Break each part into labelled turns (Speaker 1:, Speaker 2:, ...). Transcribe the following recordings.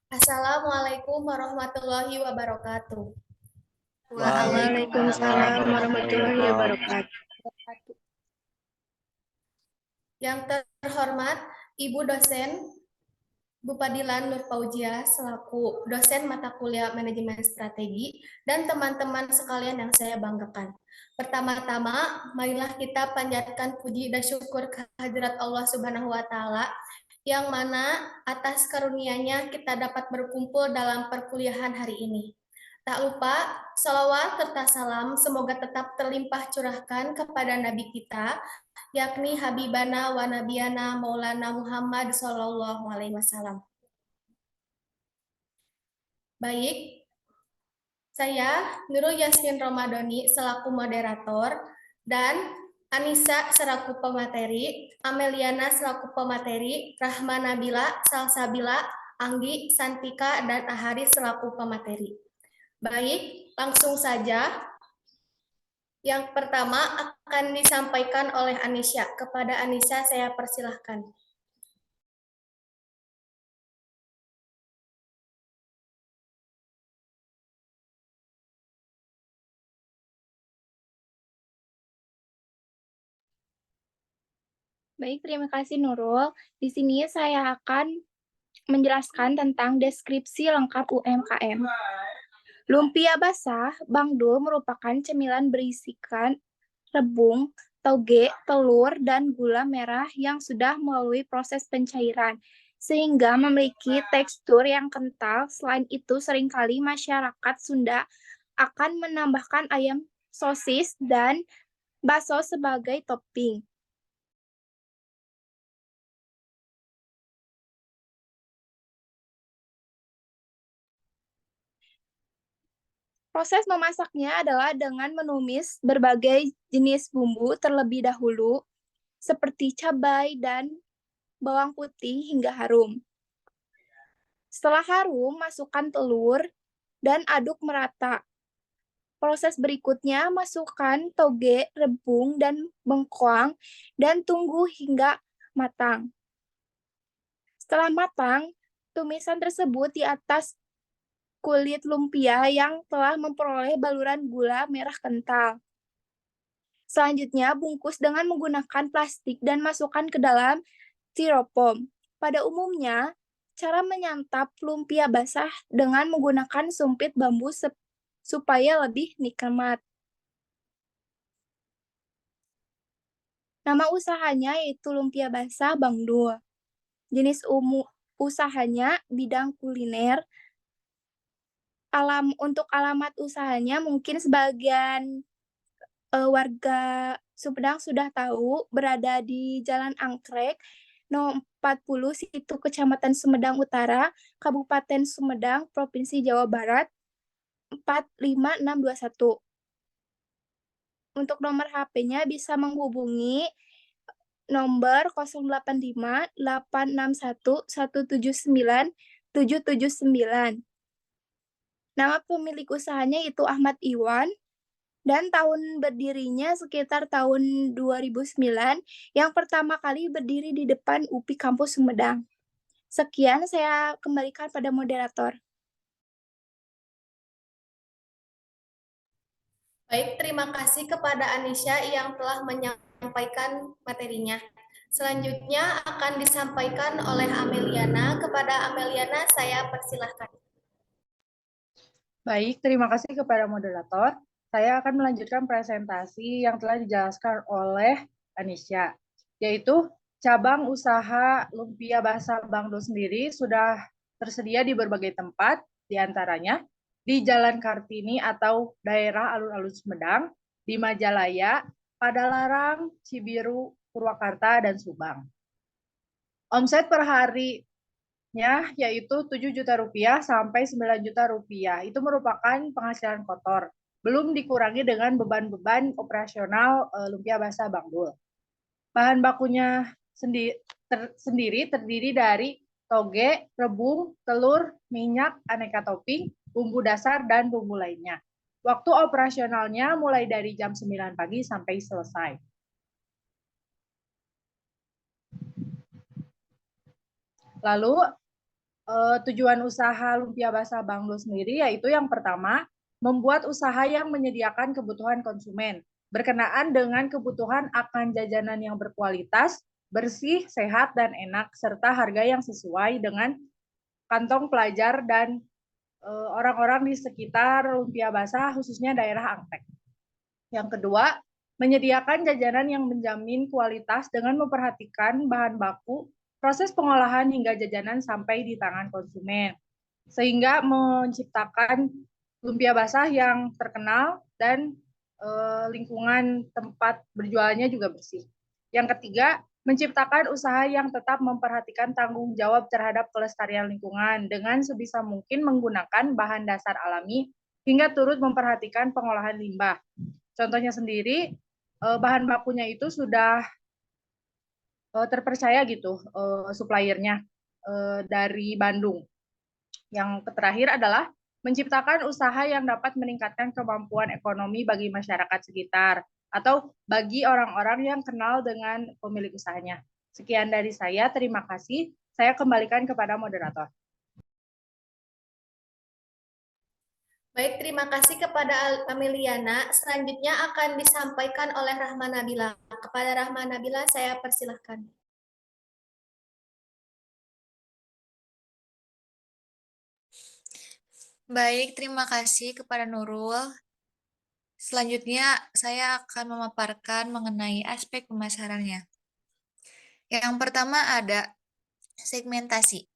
Speaker 1: Assalamualaikum warahmatullahi wabarakatuh.
Speaker 2: Waalaikumsalam
Speaker 3: Waalaikumsalam
Speaker 2: warahmatullahi
Speaker 3: warahmatullahi
Speaker 2: wabarakatuh.
Speaker 1: Yang terhormat Ibu dosen Bupadilan Nur Fauzia selaku dosen mata kuliah manajemen strategi dan teman-teman sekalian yang saya banggakan. Pertama-tama, marilah kita panjatkan puji dan syukur kehadirat Allah Subhanahu wa taala yang mana atas karunia-Nya kita dapat berkumpul dalam perkuliahan hari ini. Tak lupa, salawat serta salam semoga tetap terlimpah curahkan kepada Nabi kita, yakni Habibana wa Nabiyana Maulana Muhammad Sallallahu Alaihi Wasallam. Baik, saya Nurul Yasmin Romadoni selaku moderator dan Anissa selaku pemateri, Ameliana selaku pemateri, Rahma Nabila, Salsabila, Anggi, Santika, dan Ahari selaku pemateri. Baik, langsung saja. Yang pertama akan disampaikan oleh Anisya. Kepada Anisya saya persilahkan.
Speaker 4: Baik, terima kasih Nurul. Di sini saya akan menjelaskan tentang deskripsi lengkap UMKM. Lumpia basah, Bangdul merupakan cemilan berisikan rebung, toge, telur, dan gula merah yang sudah melalui proses pencairan, sehingga memiliki tekstur yang kental. Selain itu, seringkali masyarakat Sunda akan menambahkan ayam sosis dan bakso sebagai topping. Proses memasaknya adalah dengan menumis berbagai jenis bumbu terlebih dahulu, seperti cabai dan bawang putih hingga harum. Setelah harum, masukkan telur dan aduk merata. Proses berikutnya, masukkan toge, rebung, dan bengkoang, dan tunggu hingga matang. Setelah matang, tumisan tersebut di atas kulit lumpia yang telah memperoleh baluran gula merah kental. Selanjutnya, bungkus dengan menggunakan plastik dan masukkan ke dalam styrofoam. Pada umumnya, cara menyantap lumpia basah dengan menggunakan sumpit bambu supaya lebih nikmat. Nama usahanya yaitu lumpia basah Bangdul. Jenis usahanya bidang kuliner. Untuk alamat usahanya mungkin sebagian warga Sumedang sudah tahu, berada di Jalan Anggrek, No. 40, Situ Kecamatan Sumedang Utara, Kabupaten Sumedang, Provinsi Jawa Barat, 45621. Untuk nomor HP-nya bisa menghubungi nomor 085 861 179 779. Nama pemilik usahanya itu Ahmad Iwan, dan tahun berdirinya sekitar tahun 2009, yang pertama kali berdiri di depan UPI Kampus Sumedang. Sekian, saya kembalikan pada moderator.
Speaker 1: Baik, terima kasih kepada Anisya yang telah menyampaikan materinya. Selanjutnya akan disampaikan oleh Ameliana. Kepada Ameliana saya persilahkan.
Speaker 5: Baik, terima kasih kepada moderator. Saya akan melanjutkan presentasi yang telah dijelaskan oleh Anisya, yaitu cabang usaha lumpia basah Bangdul sendiri sudah tersedia di berbagai tempat, diantaranya di Jalan Kartini atau daerah alun-alun Sumedang, di Majalaya, Padalarang, Cibiru, Purwakarta, dan Subang. Omset per harinya yaitu 7 juta rupiah sampai 9 juta rupiah. Itu merupakan penghasilan kotor. Belum dikurangi dengan beban-beban operasional lumpia basah Bangdul. Bahan bakunya sendiri terdiri dari toge, rebung, telur, minyak, aneka topping, bumbu dasar, dan bumbu lainnya. Waktu operasionalnya mulai dari jam 9 pagi sampai selesai. Lalu tujuan usaha lumpia basah Bang Dul sendiri yaitu yang pertama, membuat usaha yang menyediakan kebutuhan konsumen berkenaan dengan kebutuhan akan jajanan yang berkualitas, bersih, sehat, dan enak, serta harga yang sesuai dengan kantong pelajar dan orang-orang di sekitar lumpia basah, khususnya daerah Angtek. Yang kedua, menyediakan jajanan yang menjamin kualitas dengan memperhatikan bahan baku, proses pengolahan hingga jajanan sampai di tangan konsumen, sehingga menciptakan lumpia basah yang terkenal dan lingkungan tempat berjualnya juga bersih. Yang ketiga, menciptakan usaha yang tetap memperhatikan tanggung jawab terhadap kelestarian lingkungan dengan sebisa mungkin menggunakan bahan dasar alami hingga turut memperhatikan pengolahan limbah. Contohnya sendiri, bahan bakunya itu sudah terpercaya gitu suppliernya dari Bandung. Yang terakhir adalah menciptakan usaha yang dapat meningkatkan kemampuan ekonomi bagi masyarakat sekitar atau bagi orang-orang yang kenal dengan pemilik usahanya. Sekian dari saya, terima kasih. Saya kembalikan kepada moderator.
Speaker 1: Baik, terima kasih kepada Ameliana. Selanjutnya akan disampaikan oleh Rahma Nabila. Kepada Rahma Nabila, saya persilahkan.
Speaker 2: Baik, terima kasih kepada Nurul. Selanjutnya, saya akan memaparkan mengenai aspek pemasarannya. Yang pertama ada segmentasi,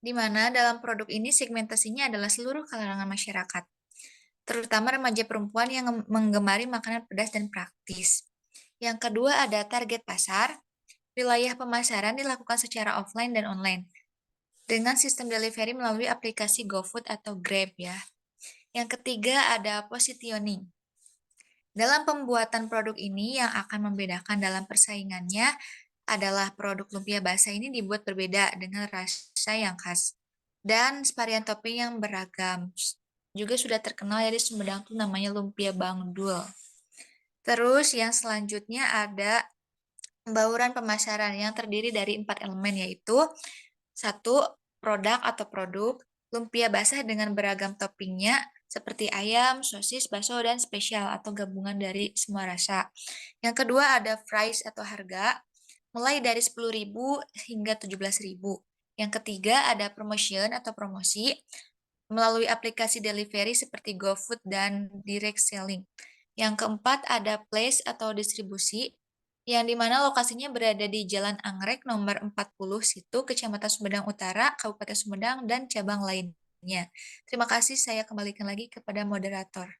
Speaker 2: di mana dalam produk ini segmentasinya adalah seluruh kalangan masyarakat, terutama remaja perempuan yang menggemari makanan pedas dan praktis. Yang kedua ada target pasar. Wilayah pemasaran dilakukan secara offline dan online, dengan sistem delivery melalui aplikasi GoFood atau Grab ya. Yang ketiga ada positioning. Dalam pembuatan produk ini yang akan membedakan dalam persaingannya adalah produk lumpia basah ini dibuat berbeda dengan rasa yang khas dan varian topping yang beragam. Juga sudah terkenal dari Sumedang tuh namanya lumpia Bang Dul. Terus yang selanjutnya ada pembauran pemasaran yang terdiri dari 4 elemen yaitu 1. Produk atau produk lumpia basah dengan beragam toppingnya seperti ayam, sosis, bakso, dan spesial atau gabungan dari semua rasa. Yang kedua ada price atau harga mulai dari 10.000 hingga 17.000. Yang ketiga ada promotion atau promosi melalui aplikasi delivery seperti GoFood dan direct selling. Yang keempat ada place atau distribusi yang dimana lokasinya berada di Jalan Anggrek nomor 40 Situ, Kecamatan Sumedang Utara, Kabupaten Sumedang, dan cabang lainnya. Terima kasih, saya kembalikan lagi kepada moderator.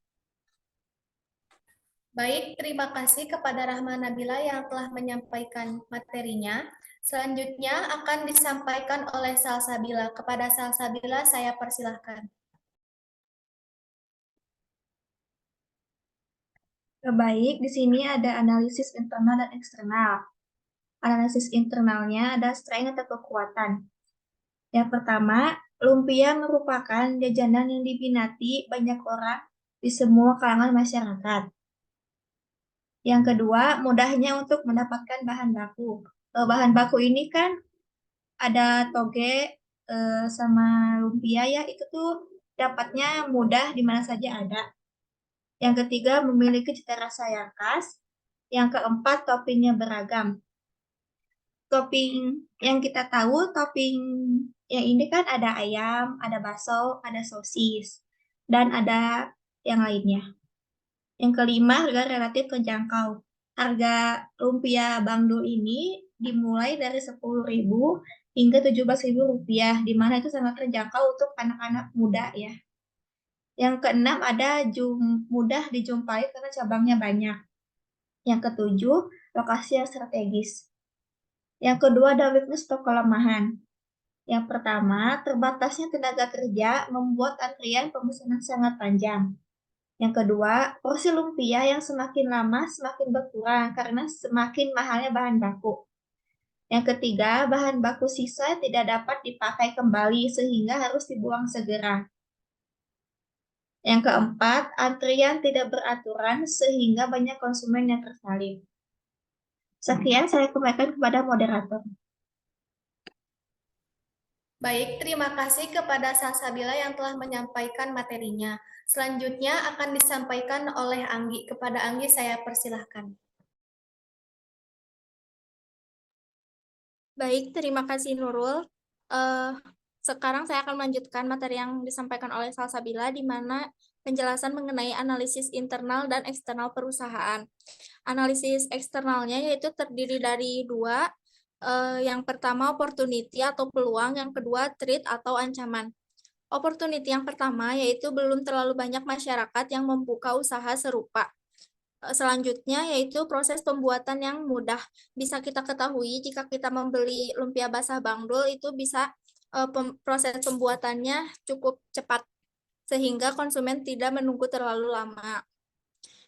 Speaker 1: Baik, terima kasih kepada Rahma Nabila yang telah menyampaikan materinya. Selanjutnya akan disampaikan oleh Salsabila. Kepada Salsabila, saya persilahkan.
Speaker 4: Baik, di sini ada analisis internal dan eksternal. Analisis internalnya ada strength atau kekuatan. Yang pertama, lumpia merupakan jajanan yang diminati banyak orang di semua kalangan masyarakat. Yang kedua, mudahnya untuk mendapatkan bahan baku. Bahan baku ini kan ada toge sama lumpia ya, itu tuh dapatnya mudah di mana saja ada. Yang ketiga, memiliki cita rasa yang khas. Yang keempat, toppingnya beragam. Topping yang kita tahu, topping yang ini kan ada ayam, ada bakso, ada sosis, dan ada yang lainnya. Yang kelima, harga relatif terjangkau. Harga lumpia Bang Dul ini dimulai dari 10.000 hingga 17.000 rupiah, di mana itu sangat terjangkau untuk anak-anak muda ya. Yang keenam ada mudah dijumpai karena cabangnya banyak. Yang ketujuh, lokasi yang strategis. Yang kedua ada weakness atau kelemahan. Yang pertama, terbatasnya tenaga kerja membuat antrian pemesanan sangat panjang. Yang kedua, porsi lumpia yang semakin lama semakin berkurang karena semakin mahalnya bahan baku. Yang ketiga, bahan baku sisa tidak dapat dipakai kembali sehingga harus dibuang segera. Yang keempat, antrian tidak beraturan sehingga banyak konsumen yang tersalib. Sekian saya kembalikan kepada moderator.
Speaker 1: Baik, terima kasih kepada Salsabila yang telah menyampaikan materinya. Selanjutnya akan disampaikan oleh Anggi. Kepada Anggi saya persilahkan.
Speaker 4: Baik, terima kasih Nurul. Eh, Sekarang saya akan melanjutkan materi yang disampaikan oleh Salsabila, di mana penjelasan mengenai analisis internal dan eksternal perusahaan. Analisis eksternalnya yaitu terdiri dari dua. Yang pertama opportunity atau peluang, yang kedua threat atau ancaman. Opportunity yang pertama yaitu belum terlalu banyak masyarakat yang membuka usaha serupa. Selanjutnya yaitu proses pembuatan yang mudah. Bisa kita ketahui jika kita membeli lumpia basah Bang Dul, itu bisa proses pembuatannya cukup cepat sehingga konsumen tidak menunggu terlalu lama.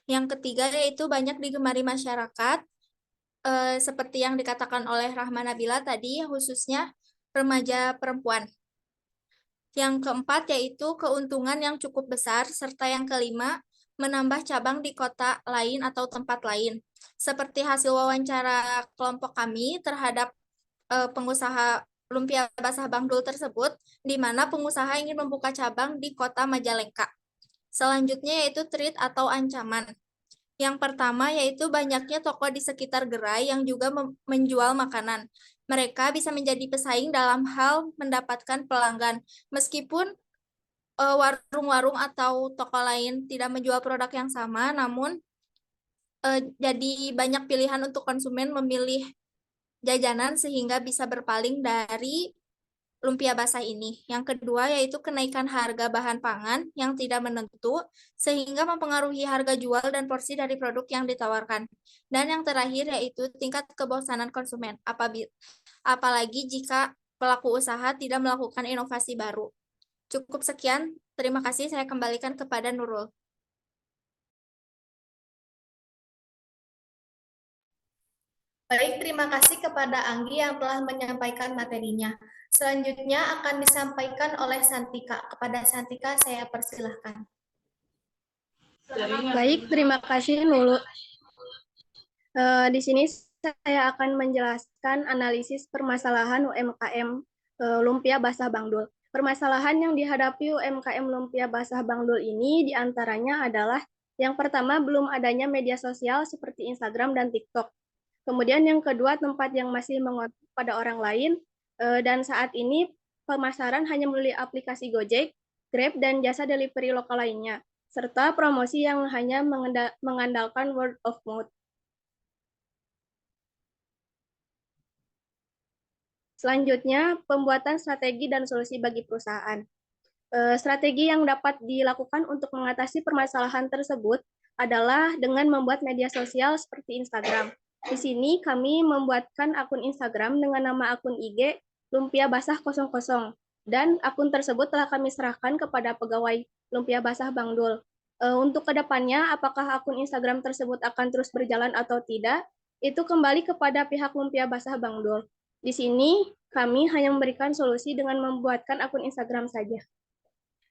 Speaker 4: Yang ketiga yaitu banyak digemari masyarakat, seperti yang dikatakan oleh Rahma Nabila tadi, khususnya remaja perempuan. Yang keempat yaitu keuntungan yang cukup besar, serta yang kelima menambah cabang di kota lain atau tempat lain. Seperti hasil wawancara kelompok kami terhadap pengusaha lumpia basah Bang Dul tersebut, di mana pengusaha ingin membuka cabang di kota Majalengka. Selanjutnya yaitu threat atau ancaman. Yang pertama yaitu banyaknya toko di sekitar gerai yang juga menjual makanan. Mereka bisa menjadi pesaing dalam hal mendapatkan pelanggan. Meskipun warung-warung atau toko lain tidak menjual produk yang sama, namun jadi banyak pilihan untuk konsumen memilih jajanan sehingga bisa berpaling dari lumpia basah ini. Yang kedua yaitu kenaikan harga bahan pangan yang tidak menentu sehingga mempengaruhi harga jual dan porsi dari produk yang ditawarkan. Dan yang terakhir yaitu tingkat kebosanan konsumen, apalagi jika pelaku usaha tidak melakukan inovasi baru. Cukup sekian, terima kasih, saya kembalikan kepada Nurul.
Speaker 1: Baik, terima kasih kepada Anggi yang telah menyampaikan materinya. Selanjutnya akan disampaikan oleh Santika. Kepada Santika saya persilahkan.
Speaker 3: Baik, terima kasih Nurul. Di sini saya akan menjelaskan analisis permasalahan UMKM Lumpia Basah Bang Dul. Permasalahan yang dihadapi UMKM Lumpia Basah Bang Dul ini diantaranya adalah yang pertama, belum adanya media sosial seperti Instagram dan TikTok. Kemudian yang kedua, tempat yang masih mengotak pada orang lain, dan saat ini pemasaran hanya melalui aplikasi Gojek, Grab, dan jasa delivery lokal lainnya, serta promosi yang hanya mengandalkan word of mouth. Selanjutnya, pembuatan strategi dan solusi bagi perusahaan. Strategi yang dapat dilakukan untuk mengatasi permasalahan tersebut adalah dengan membuat media sosial seperti Instagram. Di sini kami membuatkan akun Instagram dengan nama akun IG Lumpia Basah 00, dan akun tersebut telah kami serahkan kepada pegawai Lumpia Basah Bang Dul. Untuk kedepannya, apakah akun Instagram tersebut akan terus berjalan atau tidak, itu kembali kepada pihak Lumpia Basah Bang Dul. Di sini kami hanya memberikan solusi dengan membuatkan akun Instagram saja.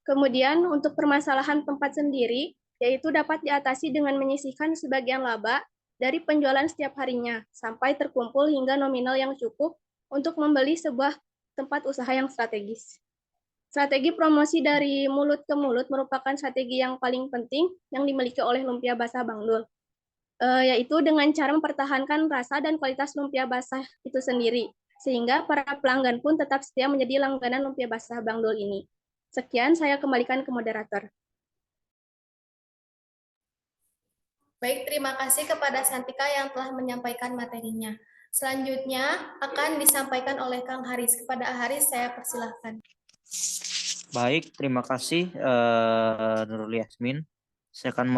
Speaker 3: Kemudian untuk permasalahan tempat sendiri, yaitu dapat diatasi dengan menyisihkan sebagian laba dari penjualan setiap harinya, sampai terkumpul hingga nominal yang cukup untuk membeli sebuah tempat usaha yang strategis. Strategi promosi dari mulut ke mulut merupakan strategi yang paling penting yang dimiliki oleh Lumpia Basah Bang Dul, yaitu dengan cara mempertahankan rasa dan kualitas lumpia basah itu sendiri, sehingga para pelanggan pun tetap setia menjadi langganan Lumpia Basah Bang Dul ini. Sekian, saya kembalikan ke moderator.
Speaker 1: Baik, terima kasih kepada Santika yang telah menyampaikan materinya. Selanjutnya akan disampaikan oleh Kang Haris. Kepada Haris saya persilahkan.
Speaker 6: Baik, terima kasih Nurul Yasmin. Saya akan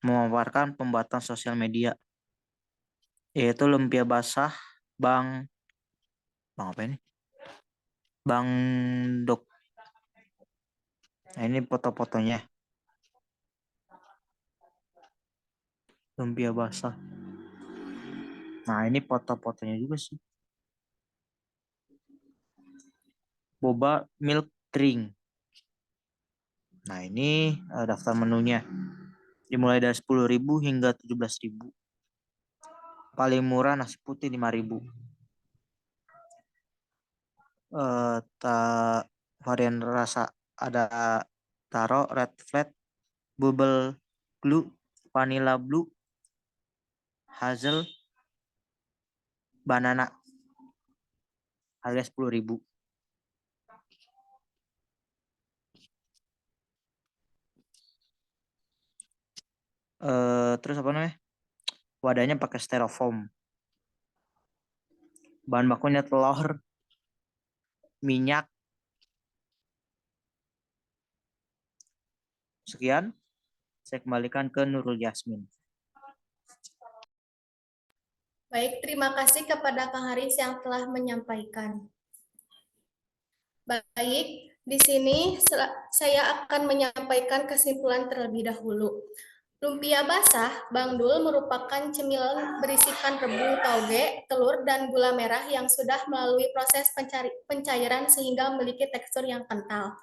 Speaker 6: memaparkan pembuatan sosial media, yaitu lumpia basah Bang apa ini? Bang Dok. Nah, ini foto-fotonya. Lumpia basah. Nah, ini foto-fotonya juga sih. Boba milk drink. Nah, ini daftar menunya. Dimulai dari 10.000 hingga 17.000. Paling murah nasi putih 5.000. varian rasa ada taro, red flat, bubble glue, vanilla blue, hazel, banana. Harga 10.000. Terus apa namanya? Wadahnya pakai styrofoam. Bahan bakunya telur, minyak. Sekian, saya kembalikan ke Nurul Yasmin.
Speaker 1: Baik, terima kasih kepada Kang Haris yang telah menyampaikan. Baik, di sini saya akan menyampaikan kesimpulan terlebih dahulu. Lumpia basah, Bang Dul, merupakan cemilan berisikan rebung tauge, telur, dan gula merah yang sudah melalui proses pencairan sehingga memiliki tekstur yang kental.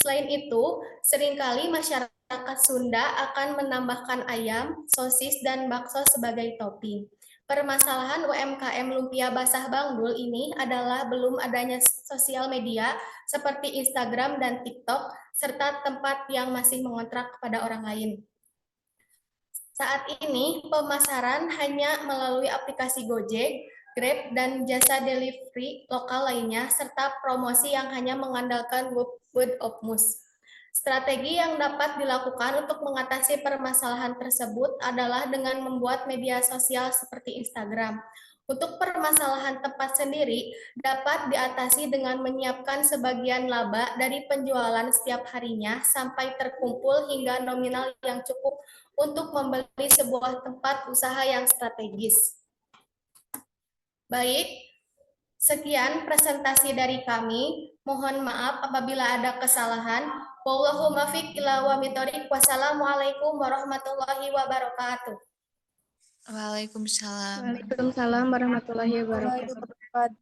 Speaker 1: Selain itu, seringkali masyarakat Sunda akan menambahkan ayam, sosis, dan bakso sebagai topping. Permasalahan UMKM lumpia basah Bang Dul ini adalah belum adanya sosial media seperti Instagram dan TikTok, serta tempat yang masih mengontrak kepada orang lain. Saat ini, pemasaran hanya melalui aplikasi Gojek, Grab, dan jasa delivery lokal lainnya, serta promosi yang hanya mengandalkan word of mouth. Strategi yang dapat dilakukan untuk mengatasi permasalahan tersebut adalah dengan membuat media sosial seperti Instagram. Untuk permasalahan tempat sendiri, dapat diatasi dengan menyiapkan sebagian laba dari penjualan setiap harinya sampai terkumpul hingga nominal yang cukup untuk membeli sebuah tempat usaha yang strategis. Baik, sekian presentasi dari kami. Mohon maaf apabila ada kesalahan. Wallahu muwaffiq ila aqwamit thoriq. Wassalamualaikum warahmatullahi wabarakatuh.
Speaker 2: Waalaikumsalam.
Speaker 3: Waalaikumsalam warahmatullahi wabarakatuh.